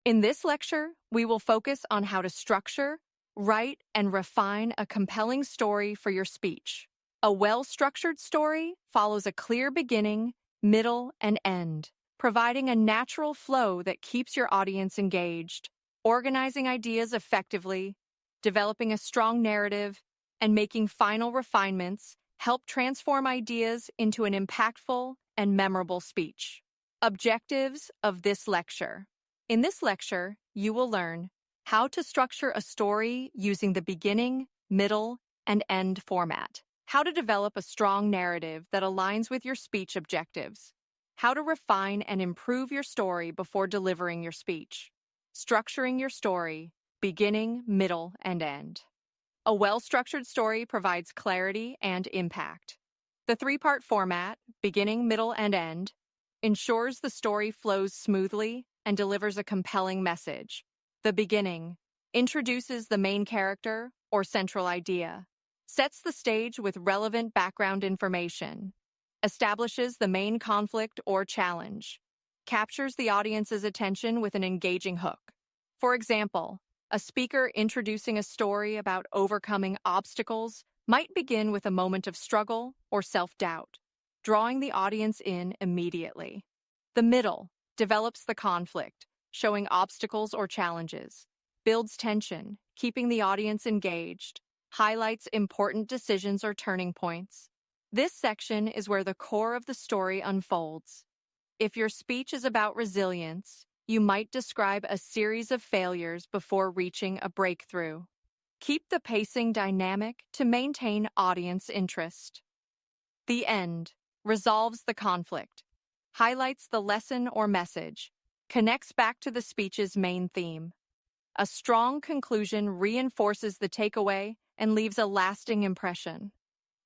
In this lecture, we will focus on how to structure, write, and refine a compelling story for your speech. A well-structured story follows a clear beginning, middle, and end, providing a natural flow that keeps your audience engaged. Organizing ideas effectively, developing a strong narrative, and making final refinements help transform ideas into an impactful and memorable speech. Objectives of this lecture. In this lecture, you will learn how to structure a story using the beginning, middle, and end format, how to develop a strong narrative that aligns with your speech objectives, how to refine and improve your story before delivering your speech, structuring your story, beginning, middle, and end. A well-structured story provides clarity and impact. The three-part format, beginning, middle, and end, ensures the story flows smoothly and delivers a compelling message. The beginning introduces the main character or central idea, sets the stage with relevant background information, establishes the main conflict or challenge, captures the audience's attention with an engaging hook. For example, a speaker introducing a story about overcoming obstacles might begin with a moment of struggle or self-doubt, drawing the audience in immediately. The middle develops the conflict, showing obstacles or challenges, builds tension, keeping the audience engaged, highlights important decisions or turning points. This section is where the core of the story unfolds. If your speech is about resilience, you might describe a series of failures before reaching a breakthrough. Keep the pacing dynamic to maintain audience interest. The end resolves the conflict, highlights the lesson or message, connects back to the speech's main theme. A strong conclusion reinforces the takeaway and leaves a lasting impression.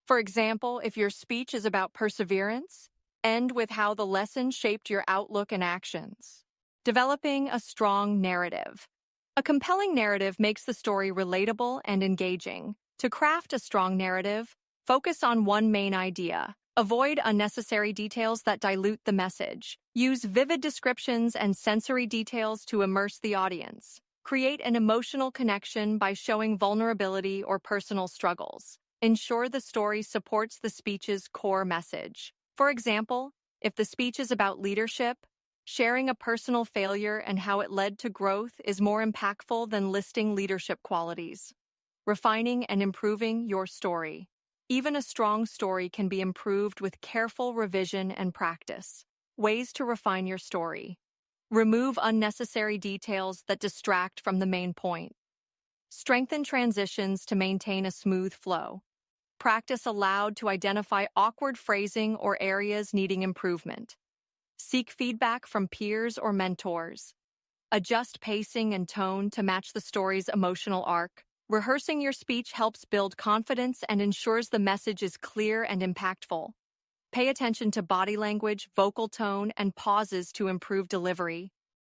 For example, if your speech is about perseverance, end with how the lesson shaped your outlook and actions. Developing a strong narrative. A compelling narrative makes the story relatable and engaging. To craft a strong narrative, focus on one main idea. Avoid unnecessary details that dilute the message. Use vivid descriptions and sensory details to immerse the audience. Create an emotional connection by showing vulnerability or personal struggles. Ensure the story supports the speech's core message. For example, if the speech is about leadership, sharing a personal failure and how it led to growth is more impactful than listing leadership qualities. Refining and improving your story. Even a strong story can be improved with careful revision and practice. Ways to refine your story. Remove unnecessary details that distract from the main point. Strengthen transitions to maintain a smooth flow. Practice aloud to identify awkward phrasing or areas needing improvement. Seek feedback from peers or mentors. Adjust pacing and tone to match the story's emotional arc. Rehearsing your speech helps build confidence and ensures the message is clear and impactful. Pay attention to body language, vocal tone, and pauses to improve delivery.